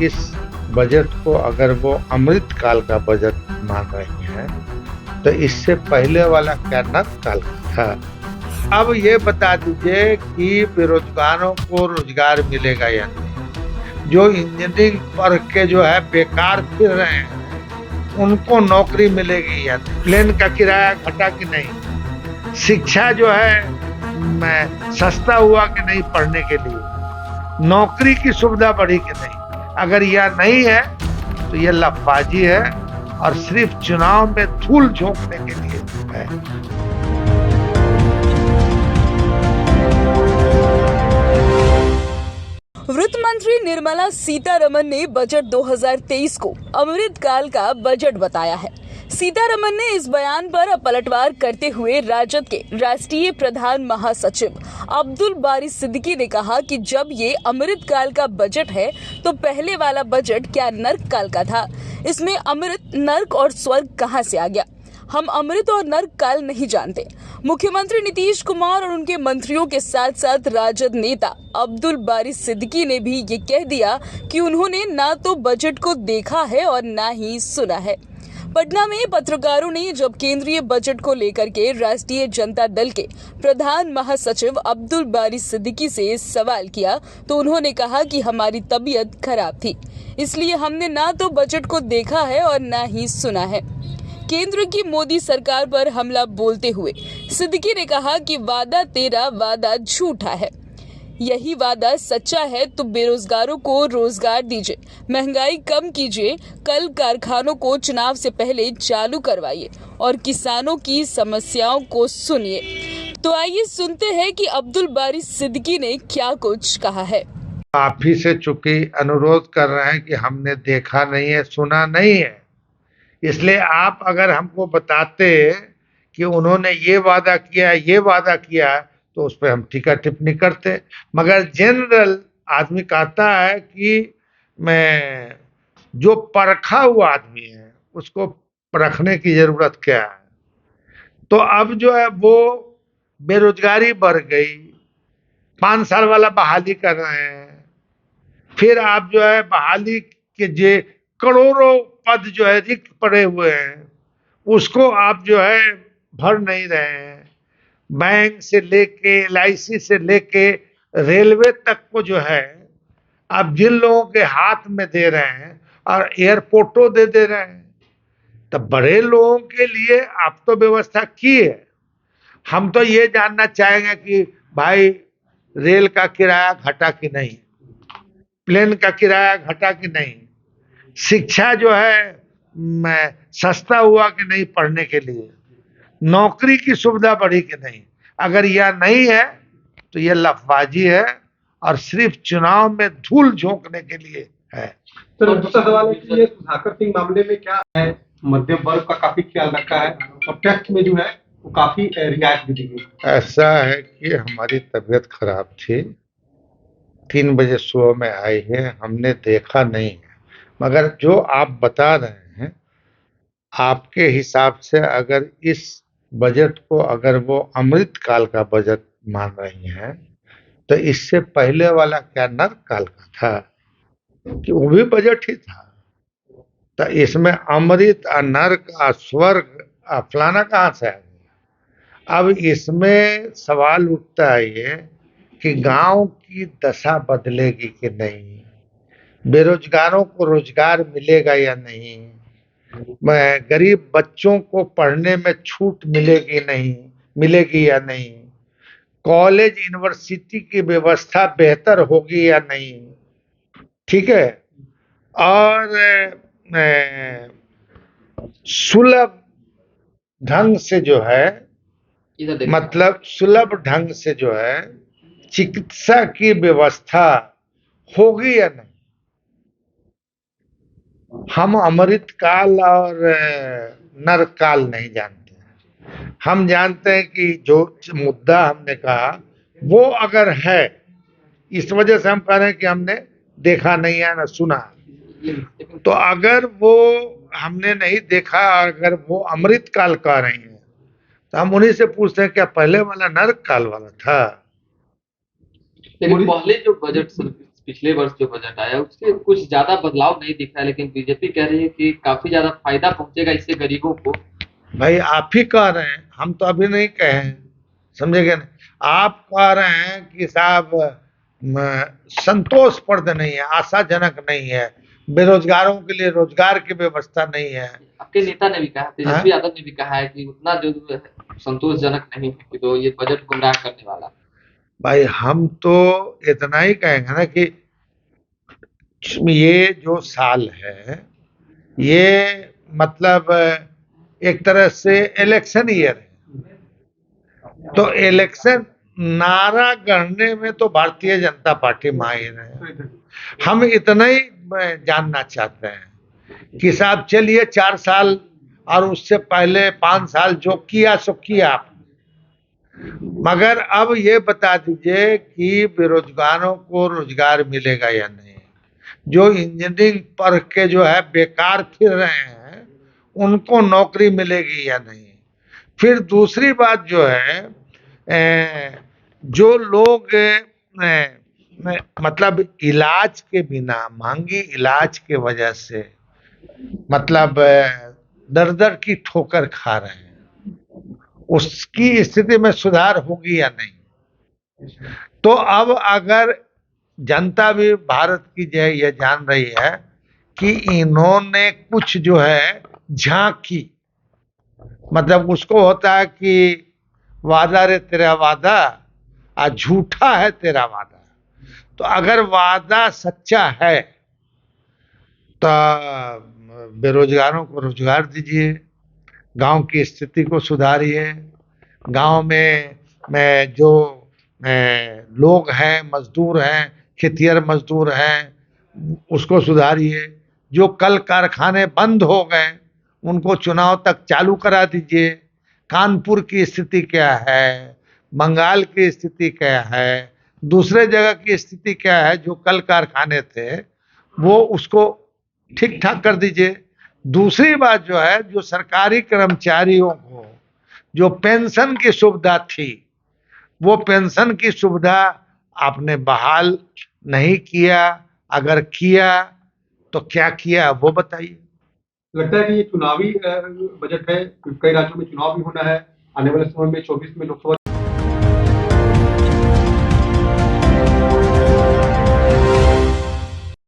इस बजट को अगर वो अमृत काल का बजट मान रही हैं तो इससे पहले वाला क्या नर्क काल का था। अब ये बता दीजिए कि बेरोजगारों को रोजगार मिलेगा या नहीं, जो इंजीनियरिंग पढ़ के जो है बेकार फिर रहे हैं उनको नौकरी मिलेगी या नहीं, प्लेन का किराया घटा कि नहीं, शिक्षा जो है सस्ता हुआ कि नहीं पढ़ने के लिए, नौकरी की सुविधा बढ़ी कि नहीं। अगर यह नहीं है तो यह लफबाजी है और सिर्फ चुनाव में धूल झोंकने के लिए है। वित्त मंत्री निर्मला सीतारमण ने बजट 2023 को अमृतकाल का बजट बताया है। सीतारमण ने इस बयान पर पलटवार करते हुए राजद के राष्ट्रीय प्रधान महासचिव अब्दुल बारी सिद्दीकी ने कहा कि जब ये अमृतकाल का बजट है तो पहले वाला बजट क्या नर्क काल का था। इसमें अमृत, नर्क और स्वर्ग कहां से आ गया। हम अमृत और नर्क काल नहीं जानते। मुख्यमंत्री नीतीश कुमार और उनके मंत्रियों के साथ साथ राजद नेता अब्दुल बारी सिद्दीकी ने भी ये कह दिया कि उन्होंने ना तो बजट को देखा है और ना ही सुना है। पटना में पत्रकारों ने जब केंद्रीय बजट को लेकर के राष्ट्रीय जनता दल के प्रधान महासचिव अब्दुल बारी सिद्दीकी से सवाल किया तो उन्होंने कहा कि हमारी तबीयत खराब थी, इसलिए हमने ना तो बजट को देखा है और ना ही सुना है। केंद्र की मोदी सरकार पर हमला बोलते हुए सिद्दीकी ने कहा कि वादा तेरा वादा झूठा है, यही वादा सच्चा है तो बेरोजगारों को रोजगार दीजिए, महंगाई कम कीजिए, कल कारखानों को चुनाव से पहले चालू करवाइए और किसानों की समस्याओं को सुनिए। तो आइए सुनते हैं कि अब्दुल बारी सिद्दीकी ने क्या कुछ कहा है। आप ही से चूंकि अनुरोध कर रहे हैं कि हमने देखा नहीं है, सुना नहीं है, इसलिए आप अगर हमको बताते कि उन्होंने ये वादा किया, ये वादा किया, तो उस पर हम टीका टिप्पणी करते। मगर जनरल आदमी कहता है कि मैं जो परखा हुआ आदमी है उसको परखने की जरूरत क्या है। तो अब जो है वो बेरोजगारी बढ़ गई, 5 साल वाला बहाली कर रहे हैं, फिर आप जो है बहाली के जे करोड़ों पद जो है रिक्त पड़े हुए हैं उसको आप जो है भर नहीं रहे हैं। बैंक से लेके LIC से लेके रेलवे तक को जो है आप जिन लोगों के हाथ में दे रहे हैं और एयरपोर्टों दे रहे हैं, तब बड़े लोगों के लिए आप तो व्यवस्था की है। हम तो ये जानना चाहेंगे कि भाई रेल का किराया घटा कि नहीं, प्लेन का किराया घटा कि नहीं, शिक्षा जो है सस्ता हुआ कि नहीं पढ़ने के लिए, नौकरी की सुविधा बढ़ी कि नहीं। अगर यह नहीं है तो यह लफबाजी है और सिर्फ चुनाव में धूल झोंकने के लिए है। तो दूसरा सवाल है कि ये सुधाकर सिंह मामले में क्या है, मध्यम वर्ग का काफी ख्याल रखा है और टैक्स में जो है वो काफी रियायत भी दी गई। ऐसा है कि हमारी तबीयत खराब थी, 3 बजे सुबह में आई है, हमने देखा नहीं है। मगर जो आप बता रहे हैं, आपके हिसाब से अगर इस बजट को अगर वो अमृत काल का बजट मान रही हैं तो इससे पहले वाला क्या नर्क काल का था कि वो भी बजट ही था। तो इसमें अमृत नर्क स्वर्ग फलाना कहाँ से आ गया। अब इसमें सवाल उठता है ये कि गांव की दशा बदलेगी कि नहीं, बेरोजगारों को रोजगार मिलेगा या नहीं, गरीब बच्चों को पढ़ने में छूट मिलेगी या नहीं, कॉलेज यूनिवर्सिटी की व्यवस्था बेहतर होगी या नहीं, ठीक है, और सुलभ ढंग से जो है, मतलब सुलभ ढंग से जो है चिकित्सा की व्यवस्था होगी या नहीं। हम अमृत काल और नर्क काल नहीं जानते हैं। हम जानते हैं कि जो मुद्दा हमने कहा वो अगर है, इस वजह से हम कह रहे हैं कि हमने देखा नहीं है ना सुना। तो अगर वो हमने नहीं देखा, अगर वो अमृत काल कह रही हैं तो हम उन्हीं से पूछते हैं क्या पहले वाला नर्क काल वाला था। लेकिन पहले जो बजट पिछले वर्ष जो बजट आया उससे कुछ ज्यादा बदलाव नहीं दिख रहा है, लेकिन बीजेपी कह रही है कि काफी ज्यादा फायदा पहुंचेगा इससे गरीबों को। भाई आप ही कह रहे हैं, हम तो अभी नहीं कहे हैं, समझेंगे ना। आप कह रहे हैं कि साहब संतोषप्रद नहीं है, आशाजनक नहीं है, बेरोजगारों के लिए रोजगार की व्यवस्था नहीं है। आपके नेता ने भी कहा, तेजस्वी यादव ने भी कहा है कि उतना जो है संतोषजनक नहीं है, कि तो ये बजट गुमराह करने वाला। भाई हम तो इतना ही कहेंगे ना कि ये जो साल है ये मतलब एक तरह से इलेक्शन ईयर है, तो इलेक्शन नारा गढ़ने में तो भारतीय जनता पार्टी माहिर है। हम इतना ही जानना चाहते हैं कि साहब चलिए 4 साल और उससे पहले 5 साल जो किया सो किया आप, मगर अब ये बता दीजिए कि बेरोजगारों को रोजगार मिलेगा या नहीं। जो इंजीनियरिंग पढ़ के जो है बेकार फिर रहे हैं उनको नौकरी मिलेगी या नहीं। फिर दूसरी बात जो है जो लोग मतलब इलाज के बिना, महंगी इलाज के वजह से मतलब दर दर की ठोकर खा रहे हैं, उसकी स्थिति में सुधार होगी या नहीं। तो अब अगर जनता भी भारत की जो है यह जान रही है कि इन्होंने कुछ जो है झांकी, मतलब उसको होता है कि वादा रे तेरा वादा और झूठा है तेरा वादा। तो अगर वादा सच्चा है तो बेरोजगारों को रोजगार दीजिए, गांव की स्थिति को सुधारिए, गांव में जो लोग हैं, मजदूर हैं, खेतिहर मजदूर हैं, उसको सुधारिए। जो कल कारखाने बंद हो गए उनको चुनाव तक चालू करा दीजिए। कानपुर की स्थिति क्या है, बंगाल की स्थिति क्या है, दूसरे जगह की स्थिति क्या है, जो कल कारखाने थे वो उसको ठीक ठाक कर दीजिए। दूसरी बात जो है, जो सरकारी कर्मचारियों को जो पेंशन की सुविधा थी, वो पेंशन की सुविधा आपने बहाल नहीं किया। अगर किया तो क्या किया वो बताइए। लगता है कि ये चुनावी बजट है, कई राज्यों में चुनाव भी होना है आने वाले समय में, 24 में लोकसभा